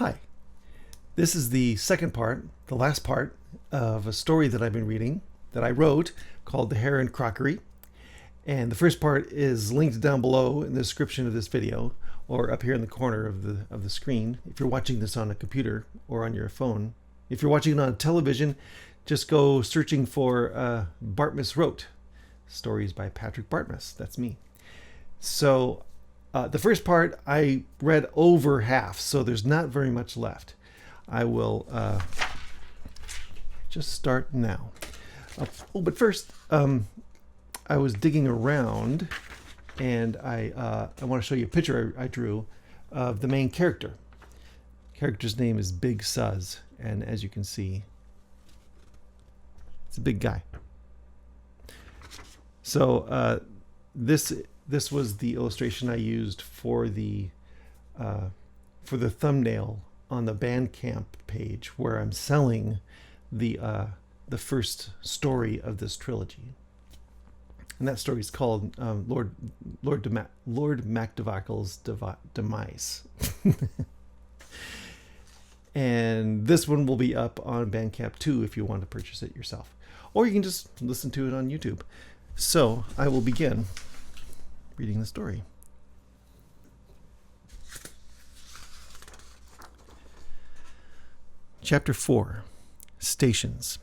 Hi, this is the second part, the last part of a story that I've been reading that I wrote called the Hare and Crockery. And the first part is linked down below in the description of this video or up here in the corner of the screen if you're watching this on a computer or on your phone. If you're watching it on television, just go searching for Bartmus Wrote, stories by Patrick Bartmus. That's me. So the first part I read over half, so there's not very much left. I will just start now. But first, I was digging around, and I want to show you a picture I drew of the main character. The character's name is Big Suz, and as you can see, it's a big guy. So this was the illustration I used for the thumbnail on the Bandcamp page, where I'm selling the first story of this trilogy. And that story is called Lord Macdevacle's Demise. And this one will be up on Bandcamp too if you want to purchase it yourself. Or you can just listen to it on YouTube. So I will begin reading the story. Chapter 4, Stations.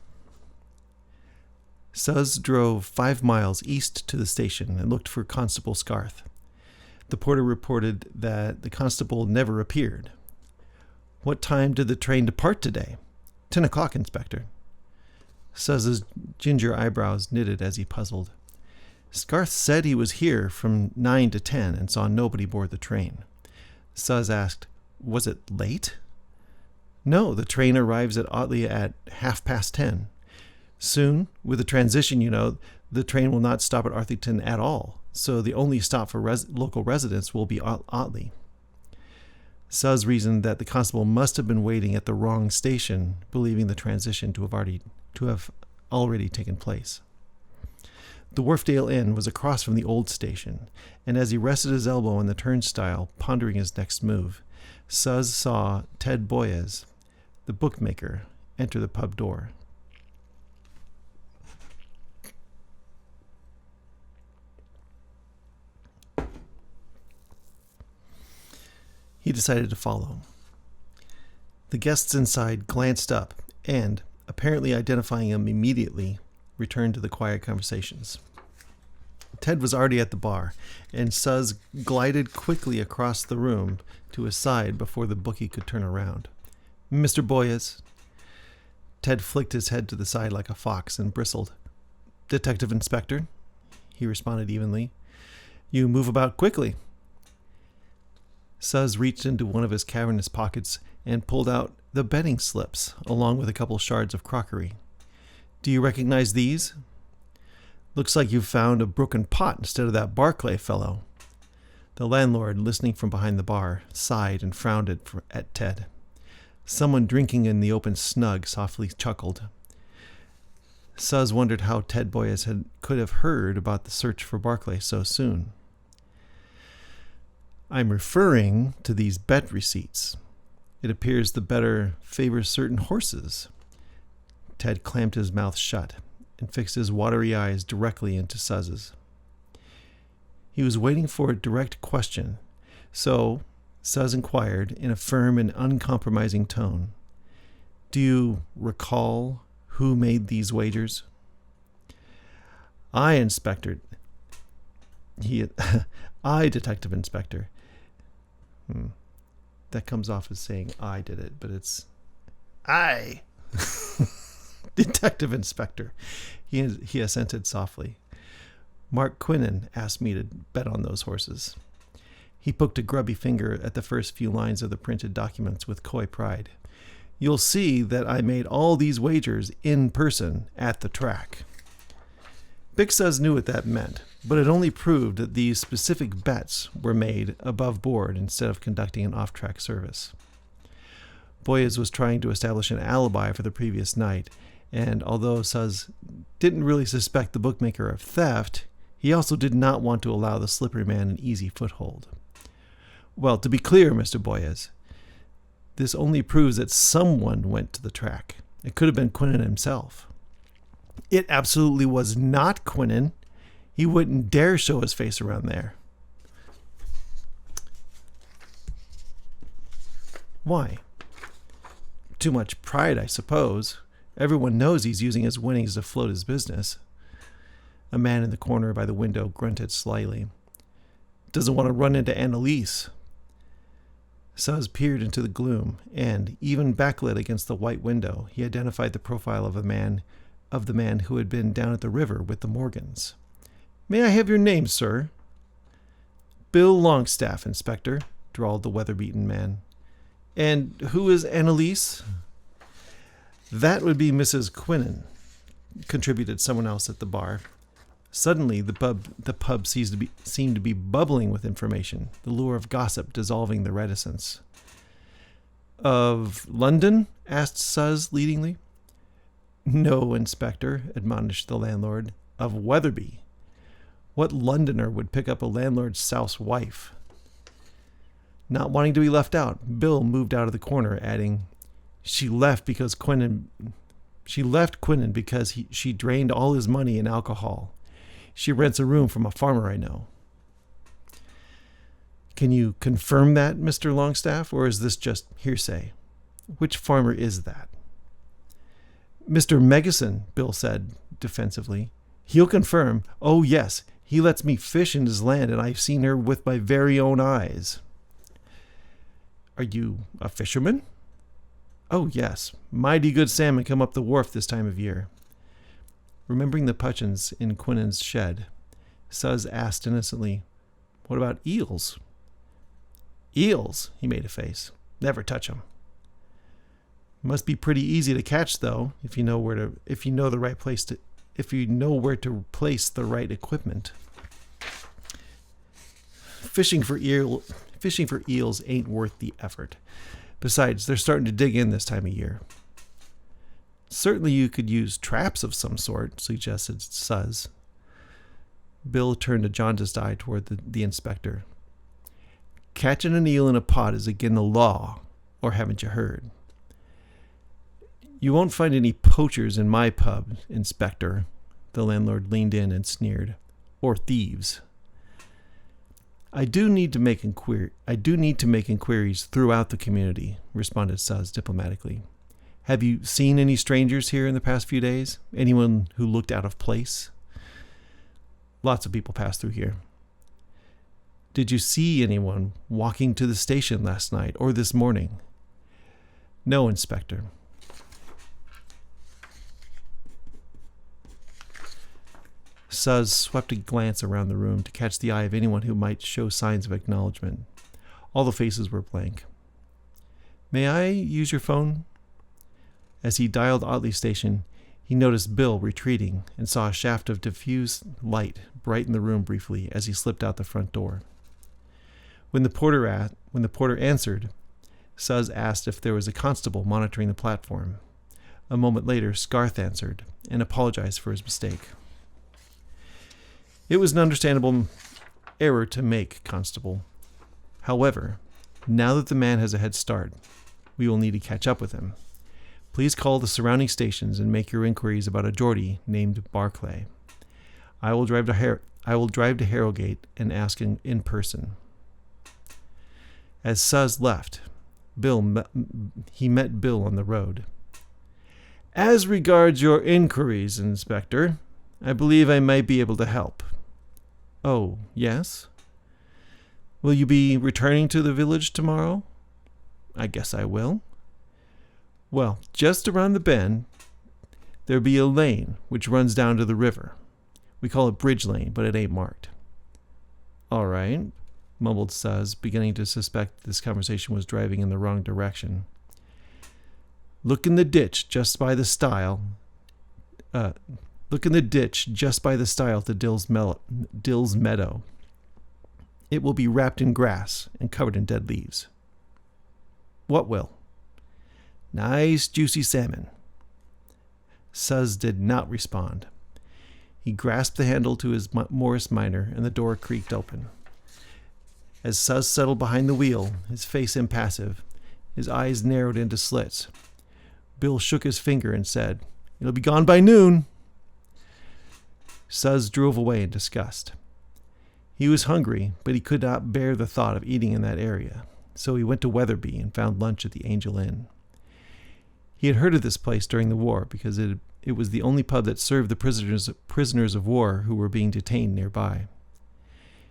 Suz drove 5 miles east to the station and looked for Constable Scarth. The porter reported that the constable never appeared. "What time did the train depart today?" 10 o'clock, Inspector." Suz's ginger eyebrows knitted as he puzzled. "Scarth said he was here from 9 to 10 and saw nobody board the train." Suz asked, "Was it late?" "No, the train arrives at Otley at 10:30. Soon, with the transition, the train will not stop at Arthington at all, so the only stop for local residents will be Otley." Suz reasoned that the constable must have been waiting at the wrong station, believing the transition to have already taken place. The Wharfdale Inn was across from the old station, and as he rested his elbow on the turnstile, pondering his next move, Suz saw Ted Boyes, the bookmaker, enter the pub door. He decided to follow. The guests inside glanced up and, apparently identifying him immediately, returned to the quiet conversations. Ted was already at the bar, and Suz glided quickly across the room to his side before the bookie could turn around. "Mr. Boyes." Ted flicked his head to the side like a fox and bristled. "Detective Inspector," he responded evenly. "You move about quickly." Suz reached into one of his cavernous pockets and pulled out the betting slips, along with a couple shards of crockery. "Do you recognize these?" "Looks like you found a broken pot instead of that Barclay fellow." The landlord, listening from behind the bar, sighed and frowned at Ted. Someone drinking in the open snug softly chuckled. Suz wondered how Ted Boyes could have heard about the search for Barclay so soon. "I'm referring to these bet receipts. It appears the bettor favors certain horses." Ted clamped his mouth shut and fixed his watery eyes directly into Suz's. He was waiting for a direct question, so Suz inquired in a firm and uncompromising tone, "Do you recall who made these wagers?" "I, Inspector. I, Detective Inspector." That comes off as saying I did it, but it's I. "Detective Inspector," he assented softly. "Mark Quinnen asked me to bet on those horses." He poked a grubby finger at the first few lines of the printed documents with coy pride. "You'll see that I made all these wagers in person at the track." Big Suz knew what that meant, but it only proved that these specific bets were made above board instead of conducting an off-track service. Boyes was trying to establish an alibi for the previous night, and although Suz didn't really suspect the bookmaker of theft, he also did not want to allow the slippery man an easy foothold. "Well, to be clear, Mr. Boyes, This only proves that someone went to the track. It could have been Quinnen himself. It absolutely was not Quinnen. He wouldn't dare show his face around there. Why? Too much pride, I suppose. Everyone knows he's using his winnings to float his business. A man in the corner by the window grunted slyly. Doesn't want to run into Annalise. Suz peered into the gloom, and, even backlit against the white window, he identified the profile of the man who had been down at the river with the Morgans. May I have your name, sir? Bill Longstaff, Inspector, drawled the weather-beaten man. And who is Annalise? That would be Mrs. Quinnen, contributed someone else at the bar. Suddenly, the pub seemed to be bubbling with information, the lure of gossip dissolving the reticence. Of London? Asked Suz leadingly. No, Inspector, admonished the landlord. Of Weatherby. What Londoner would pick up a landlord's souse wife? Not wanting to be left out, Bill moved out of the corner, adding, She left Quinnen because she drained all his money in alcohol. She rents a room from a farmer I know. Can you confirm that, Mr. Longstaff, or is this just hearsay? Which farmer is that? Mr. Megison, Bill said defensively. He'll confirm. Oh, yes, he lets me fish in his land, and I've seen her with my very own eyes. Are you a fisherman? Oh, yes. Mighty good salmon come up the wharf this time of year. Remembering the Putchins in Quinnen's shed, Suz asked innocently, What about eels? Eels, he made a face. Never touch 'em. Must be pretty easy to catch, though, if you know where to place the right equipment. Fishing for eels ain't worth the effort. Besides, they're starting to dig in this time of year. Certainly you could use traps of some sort, suggested Suz. Bill turned a jaundiced eye toward the inspector. Catching an eel in a pot is again the law, or haven't you heard? You won't find any poachers in my pub, Inspector. The landlord leaned in and sneered. Or thieves. I do need to make inquiries throughout the community, responded Suz diplomatically. Have you seen any strangers here in the past few days? Anyone who looked out of place? Lots of people pass through here. Did you see anyone walking to the station last night or this morning? No, Inspector. Suz swept a glance around the room to catch the eye of anyone who might show signs of acknowledgement. All the faces were blank. May I use your phone? As he dialed Otley Station, he noticed Bill retreating and saw a shaft of diffused light brighten the room briefly as he slipped out the front door. When the porter answered, Suz asked if there was a constable monitoring the platform. A moment later, Scarth answered and apologized for his mistake. It was an understandable error to make, Constable. However, now that the man has a head start, we will need to catch up with him. Please call the surrounding stations and make your inquiries about a Geordie named Barclay. I will drive to Harrogate and ask in person. As Suz left, he met Bill on the road. As regards your inquiries, Inspector, I believe I might be able to help. Oh, yes? Will you be returning to the village tomorrow? I guess I will. Well, just around the bend, there'll be a lane which runs down to the river. We call it Bridge Lane, but it ain't marked. All right, mumbled Suz, beginning to suspect this conversation was driving in the wrong direction. Look in the ditch just by the stile to Dill's Meadow. It will be wrapped in grass and covered in dead leaves. What will? Nice juicy salmon. Suz did not respond. He grasped the handle to his Morris Minor and the door creaked open. As Suz settled behind the wheel, his face impassive, His eyes narrowed into slits. Bill shook his finger and said, "It'll be gone by noon." Suz drove away in disgust. He was hungry, but he could not bear the thought of eating in that area, so he went to Weatherby and found lunch at the Angel Inn. He had heard of this place during the war because it was the only pub that served the prisoners of war who were being detained nearby.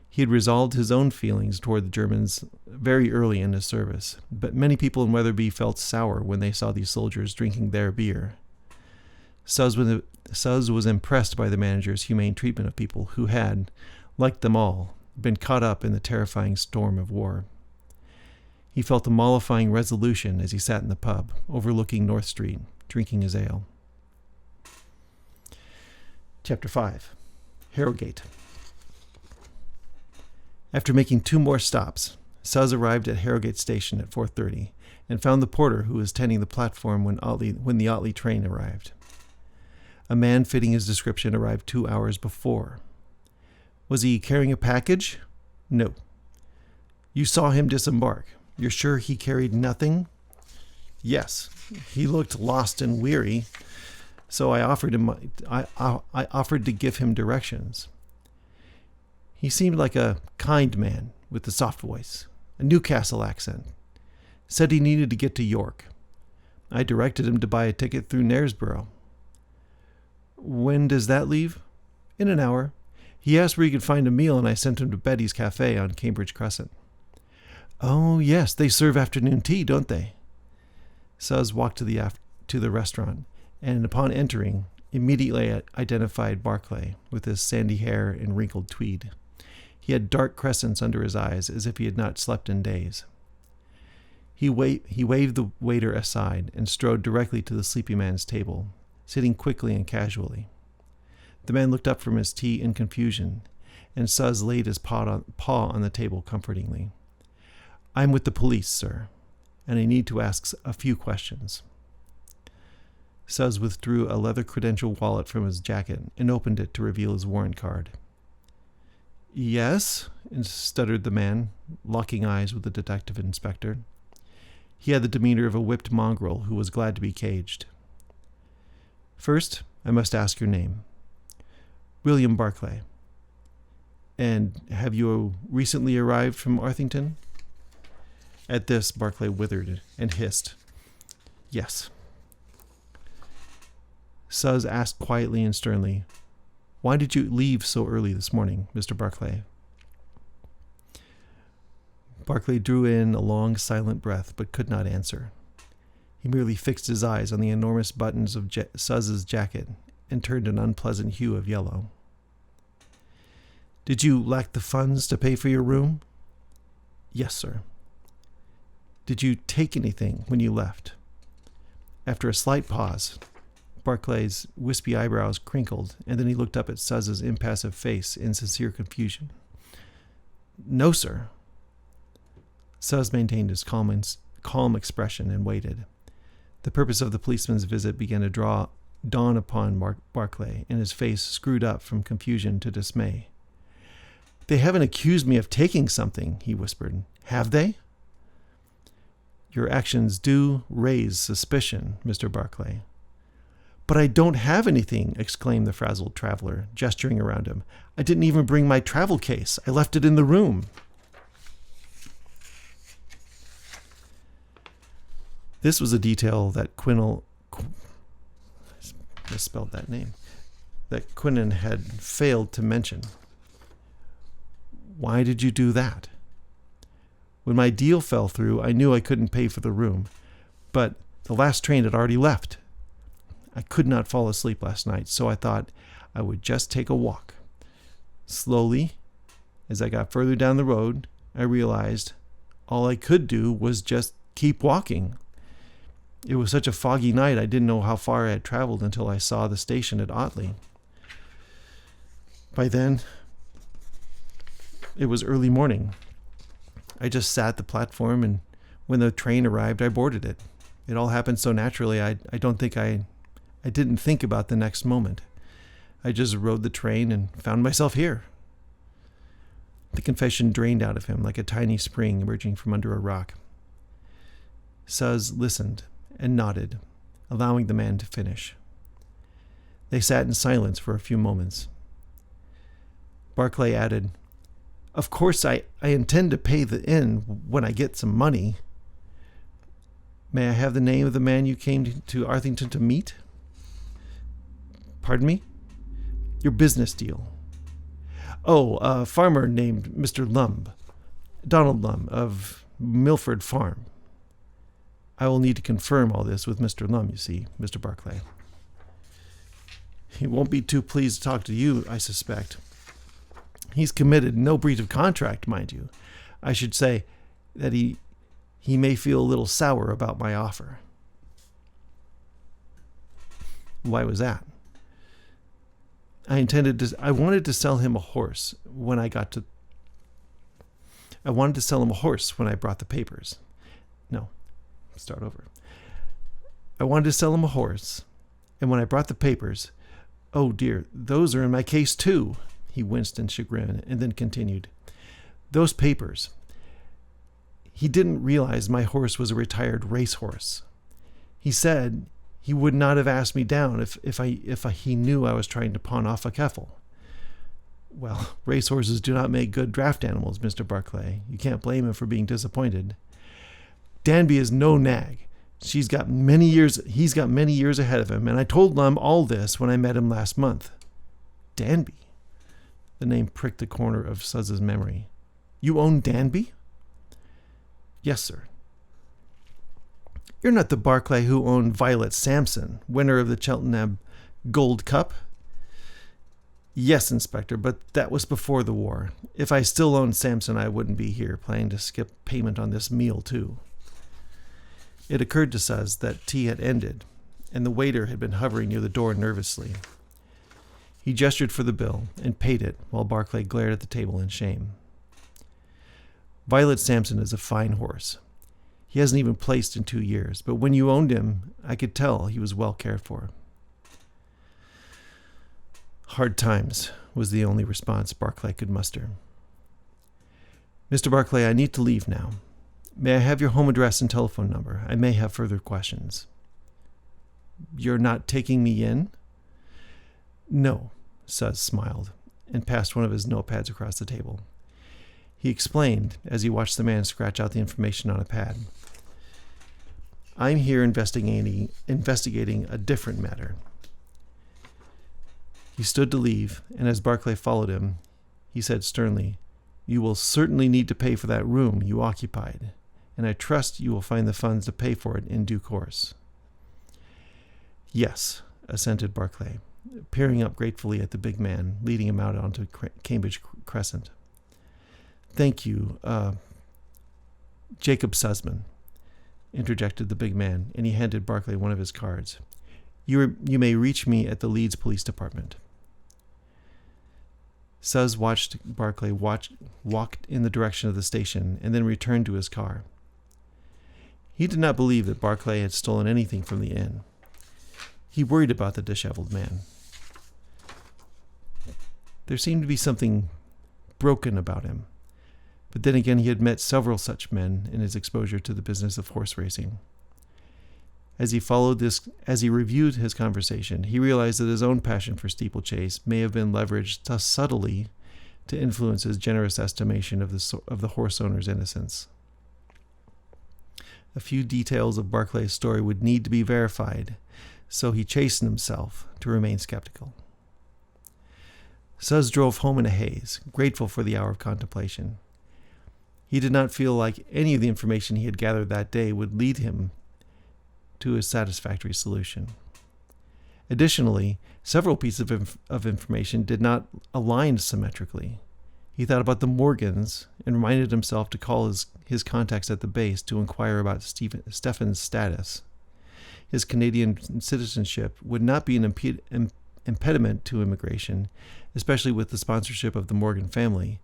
He had resolved his own feelings toward the Germans very early in his service, but many people in Weatherby felt sour when they saw these soldiers drinking their beer. Suz was impressed by the manager's humane treatment of people who had, like them all, been caught up in the terrifying storm of war. He felt a mollifying resolution as he sat in the pub, overlooking North Street, drinking his ale. Chapter 5. Harrogate. After making 2 more stops, Suz arrived at Harrogate Station at 4:30 and found the porter who was tending the platform when the Otley train arrived. A man fitting his description arrived 2 hours before. Was he carrying a package? No. You saw him disembark. You're sure he carried nothing? Yes. He looked lost and weary, so I offered to give him directions. He seemed like a kind man with a soft voice, a Newcastle accent. Said he needed to get to York. I directed him to buy a ticket through Knaresborough. When does that leave? In an hour. He asked where he could find a meal, and I sent him to Betty's Cafe on Cambridge Crescent. Oh, yes, they serve afternoon tea, don't they? Suz walked to the restaurant, and upon entering, immediately identified Barclay with his sandy hair and wrinkled tweed. He had dark crescents under his eyes, as if he had not slept in days. He waved the waiter aside and strode directly to the sleepy man's table, sitting quickly and casually. The man looked up from his tea in confusion, and Suz laid his paw on the table comfortingly. I'm with the police, sir, and I need to ask a few questions. Suz withdrew a leather credential wallet from his jacket and opened it to reveal his warrant card. Yes, stuttered the man, locking eyes with the detective inspector. He had the demeanor of a whipped mongrel who was glad to be caged. First, I must ask your name. William Barclay. And have you recently arrived from Arthington? At this, Barclay withered and hissed. Yes. Suz asked quietly and sternly, Why did you leave so early this morning, Mr. Barclay? Barclay drew in a long, silent breath, but could not answer. He merely fixed his eyes on the enormous buttons of Suz's jacket and turned an unpleasant hue of yellow. Did you lack the funds to pay for your room? Yes, sir. Did you take anything when you left? After a slight pause, Barclay's wispy eyebrows crinkled, and then he looked up at Suz's impassive face in sincere confusion. No, sir. Suz maintained his calm expression and waited. The purpose of the policeman's visit began to dawn upon Barclay, and his face screwed up from confusion to dismay. They haven't accused me of taking something, he whispered. Have they? Your actions do raise suspicion, Mr. Barclay. But I don't have anything, exclaimed the frazzled traveler, gesturing around him. I didn't even bring my travel case. I left it in the room. This was a detail that misspelled that name, that Quinan had failed to mention. Why did you do that? When my deal fell through, I knew I couldn't pay for the room, but the last train had already left. I could not fall asleep last night, so I thought I would just take a walk. Slowly, as I got further down the road, I realized all I could do was just keep walking. It was such a foggy night, I didn't know how far I had traveled until I saw the station at Otley. By then, it was early morning. I just sat at the platform, and when the train arrived, I boarded it. It all happened so naturally, I didn't think about the next moment. I just rode the train and found myself here. The confession drained out of him like a tiny spring emerging from under a rock. Suz listened and nodded, allowing the man to finish. They sat in silence for a few moments. Barclay added, "Of course, I intend to pay the inn when I get some money. May I have the name of the man you came to Arthington to meet?" "Pardon me?" "Your business deal." "Oh, a farmer named Mr. Lumb, Donald Lumb, of Milford Farm." "I will need to confirm all this with Mr. Lumb, you see, Mr. Barclay." "He won't be too pleased to talk to you, I suspect. He's committed no breach of contract, mind you. I should say that he may feel a little sour about my offer." "Why was that?" I wanted to sell him a horse when I brought the papers. No, start over. I wanted to sell him a horse, and when I brought the papers, oh dear, those are in my case too. He winced in chagrin and then continued. "Those papers. He didn't realize my horse was a retired racehorse. He said he would not have asked me down if he knew I was trying to pawn off a Keffel. Well, racehorses do not make good draft animals, Mr. Barclay. You can't blame him for being disappointed. Danby is no nag. He's got many years ahead of him, and I told Lum all this when I met him last month." "Danby?" The name pricked the corner of Suz's memory. "You own Danby?" "Yes, sir." "You're not the Barclay who owned Violet Sampson, winner of the Cheltenham Gold Cup?" "Yes, Inspector, but that was before the war. If I still owned Sampson, I wouldn't be here, planning to skip payment on this meal, too." It occurred to Suz that tea had ended, and the waiter had been hovering near the door nervously. He gestured for the bill and paid it while Barclay glared at the table in shame. "Violet Sampson is a fine horse. He hasn't even placed in 2 years, but when you owned him, I could tell he was well cared for." "Hard times," was the only response Barclay could muster. "Mr. Barclay, I need to leave now. May I have your home address and telephone number? I may have further questions." "You're not taking me in?" "No," Suz smiled and passed one of his notepads across the table. He explained as he watched the man scratch out the information on a pad. "I'm here investigating a different matter." He stood to leave, and as Barclay followed him, he said sternly, "You will certainly need to pay for that room you occupied, and I trust you will find the funds to pay for it in due course." "Yes," assented Barclay, peering up gratefully at the big man, leading him out onto Cambridge Crescent. "Thank you, Jacob Sussman," interjected the big man, and he handed Barclay one of his cards. You may reach me at the Leeds Police Department." Suz watched Barclay walk in the direction of the station and then returned to his car. He did not believe that Barclay had stolen anything from the inn. He worried about the disheveled man. There seemed to be something broken about him, but then again he had met several such men in his exposure to the business of horse racing. As he reviewed his conversation, he realized that his own passion for steeplechase may have been leveraged subtly to influence his generous estimation of the horse owner's innocence. A few details of Barclay's story would need to be verified, so he chastened himself to remain skeptical. Suz drove home in a haze, grateful for the hour of contemplation. He did not feel like any of the information he had gathered that day would lead him to a satisfactory solution. Additionally, several pieces of information did not align symmetrically. He thought about the Morgans and reminded himself to call his contacts at the base to inquire about Stefan's status. His Canadian citizenship would not be an impediment to immigration, especially with the sponsorship of the Morgan family,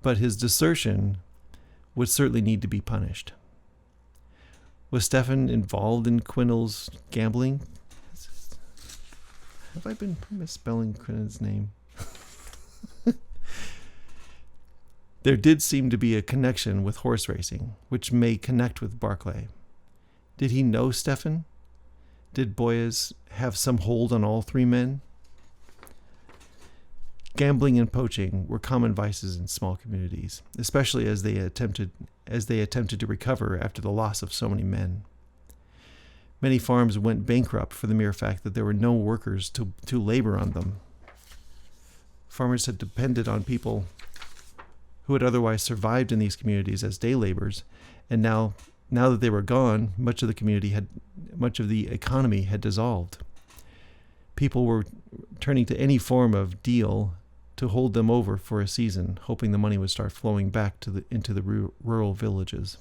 but his desertion would certainly need to be punished. Was Stefan involved in Quindle's gambling? Have I been misspelling Quindle's name? There did seem to be a connection with horse racing, which may connect with Barclay. Did he know Stefan? Did Boyes have some hold on all three men? Gambling and poaching were common vices in small communities, especially as they attempted to recover after the loss of so many men. Many farms went bankrupt for the mere fact that there were no workers to labor on them. Farmers had depended on people who had otherwise survived in these communities as day laborers, and now that they were gone, much of the economy had dissolved. People were turning to any form of deal to hold them over for a season, hoping the money would start flowing back into the rural villages.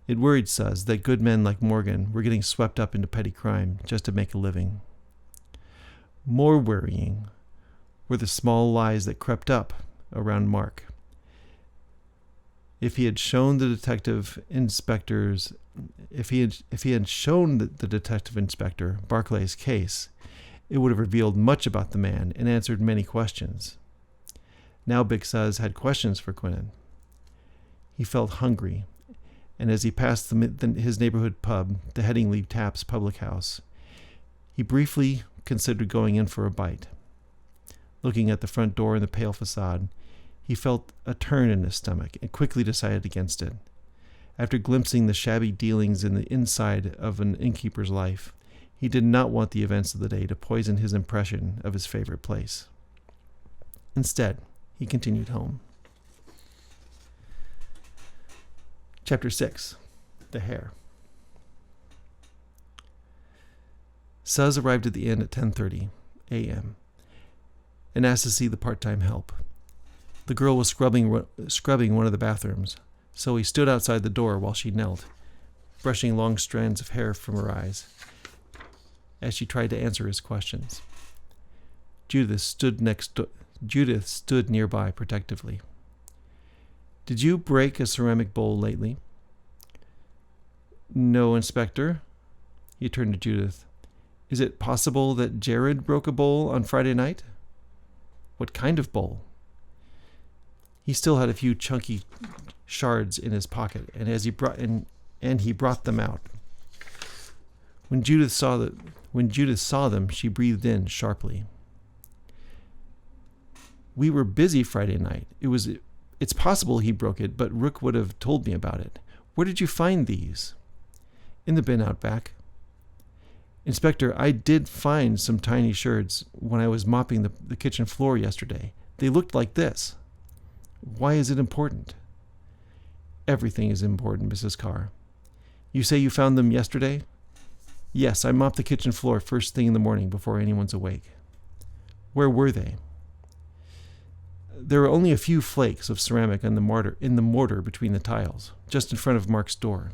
It worried Suz that good men like Morgan were getting swept up into petty crime just to make a living. More worrying were the small lies that crept up around Mark. If he had shown the detective inspector Barclay's case, it would have revealed much about the man and answered many questions. Now Big Suz had questions for Quinnen. He felt hungry, and as he passed his neighborhood pub, the Headingley Taps public house, he briefly considered going in for a bite. Looking at the front door and the pale facade, he felt a turn in his stomach and quickly decided against it. After glimpsing the shabby dealings in the inside of an innkeeper's life, he did not want the events of the day to poison his impression of his favorite place. Instead, he continued home. Chapter 6. The Hare. Suz arrived at the inn at 10:30 a.m. and asked to see the part-time help. The girl was scrubbing one of the bathrooms, so he stood outside the door while she knelt, brushing long strands of hair from her eyes as she tried to answer his questions. Judith stood nearby protectively. "Did you break a ceramic bowl lately?" "No, Inspector." He turned to Judith. "Is it possible that Jared broke a bowl on Friday night?" "What kind of bowl?" He still had a few chunky shards in his pocket, and he brought them out. When Judith saw them, she breathed in sharply. "We were busy Friday night. It's possible he broke it, but Rook would have told me about it. Where did you find these?" "In the bin out back." "Inspector, I did find some tiny shards when I was mopping the kitchen floor yesterday. They looked like this." "Why is it important?" "Everything is important, Mrs. Carr." "You say you found them yesterday?" "Yes, I mopped the kitchen floor first thing in the morning before anyone's awake." "Where were they?" "There were only a few flakes of ceramic in the mortar between the tiles, just in front of Mark's door."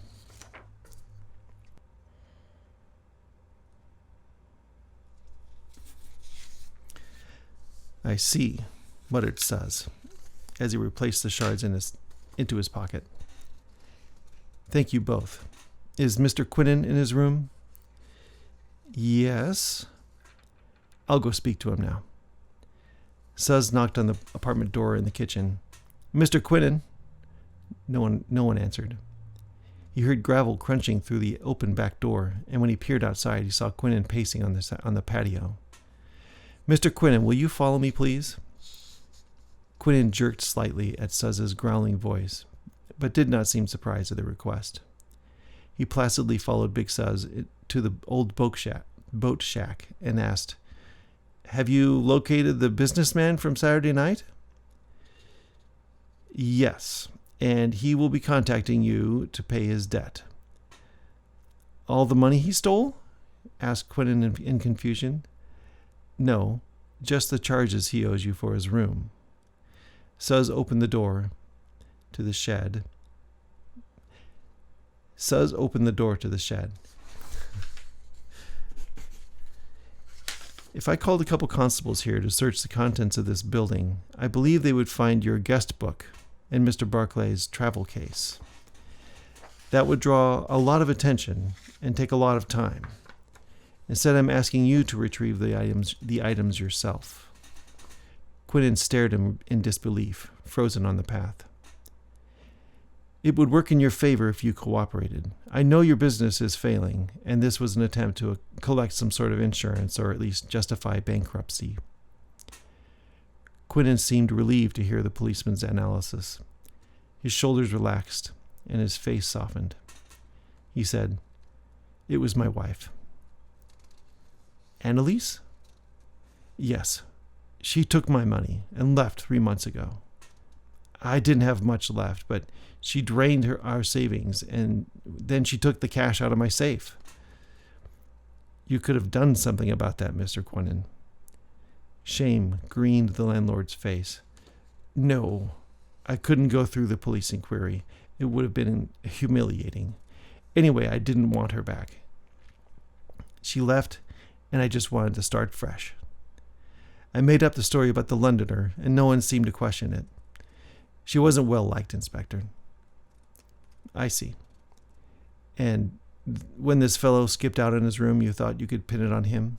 "I see," muttered Suz, as he replaced the shards into his pocket. "Thank you both. Is Mr. Quinnen in his room?" "Yes." "I'll go speak to him now." Suz knocked on the apartment door in the kitchen. "Mr. Quinnen?" No one answered. He heard gravel crunching through the open back door, and when he peered outside, he saw Quinnen pacing on the patio. "Mr. Quinnen, will you follow me, please?" Quinnen jerked slightly at Suz's growling voice, but did not seem surprised at the request. He placidly followed Big Suz to the old boat shack and asked, "Have you located the businessman from Saturday night?" "Yes, and he will be contacting you to pay his debt." "All the money he stole?" asked Quinnen in confusion. "No, just the charges he owes you for his room." Suz opened the door to the shed. "If I called a couple constables here to search the contents of this building, I believe they would find your guest book and Mr. Barclay's travel case. That would draw a lot of attention and take a lot of time. Instead, I'm asking you to retrieve the items yourself." Quinnen stared him in disbelief, frozen on the path. It would work in your favor if you cooperated. I know your business is failing, and this was an attempt to collect some sort of insurance or at least justify bankruptcy. Quinnen seemed relieved to hear the policeman's analysis. His shoulders relaxed, and his face softened. He said, "It was my wife." "Annalise?" "Yes. She took my money and left 3 months ago. I didn't have much left, but she drained our savings, and then she took the cash out of my safe." "You could have done something about that, Mr. Quinnen." Shame greened the landlord's face. "No, I couldn't go through the police inquiry. It would have been humiliating. Anyway, I didn't want her back. She left, and I just wanted to start fresh. I made up the story about the Londoner, and no one seemed to question it. She wasn't well liked, Inspector." "I see. And when this fellow skipped out in his room, you thought you could pin it on him?"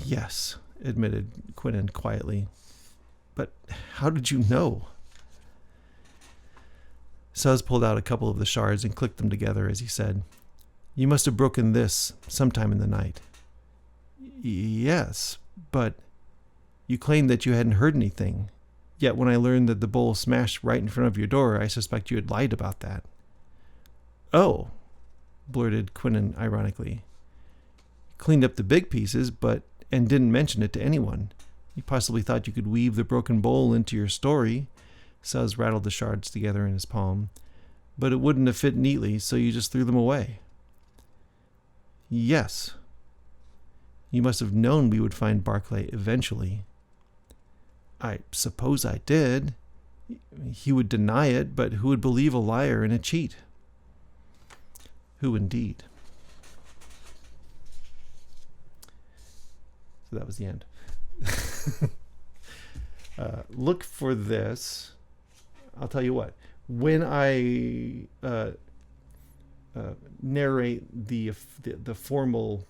"Yes," admitted Quinnen quietly. "But how did you know?" Suz pulled out a couple of the shards and clicked them together as he said, "You must have broken this sometime in the night." "Yes, but you claimed that you hadn't heard anything. Yet when I learned that the bowl smashed right in front of your door, I suspect you had lied about that." "Oh," blurted Quinnen ironically. "Cleaned up the big pieces, and didn't mention it to anyone. You possibly thought you could weave the broken bowl into your story." Suz rattled the shards together in his palm. "But it wouldn't have fit neatly, so you just threw them away." "Yes. You must have known we would find Barclay eventually." "I suppose I did. He would deny it, but who would believe a liar and a cheat?" "Who indeed?" So that was the end. Look for this. I'll tell you what. When I narrate the formal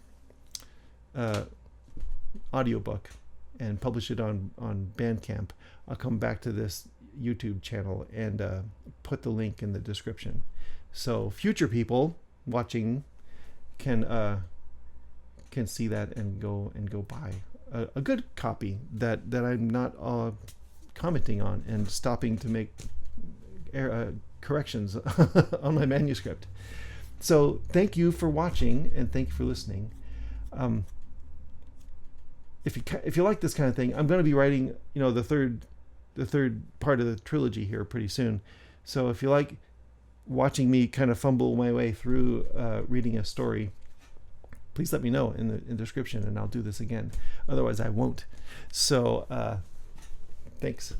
audiobook and publish it on Bandcamp, I'll come back to this YouTube channel and put the link in the description. So future people watching can see that and go buy a good copy that I'm not commenting on and stopping to make corrections on my manuscript. So thank you for watching, and thank you for listening. If you like this kind of thing, I'm going to be writing, the third part of the trilogy here pretty soon. So if you like watching me kind of fumble my way through reading a story, please let me know in the description, and I'll do this again. Otherwise, I won't. So thanks.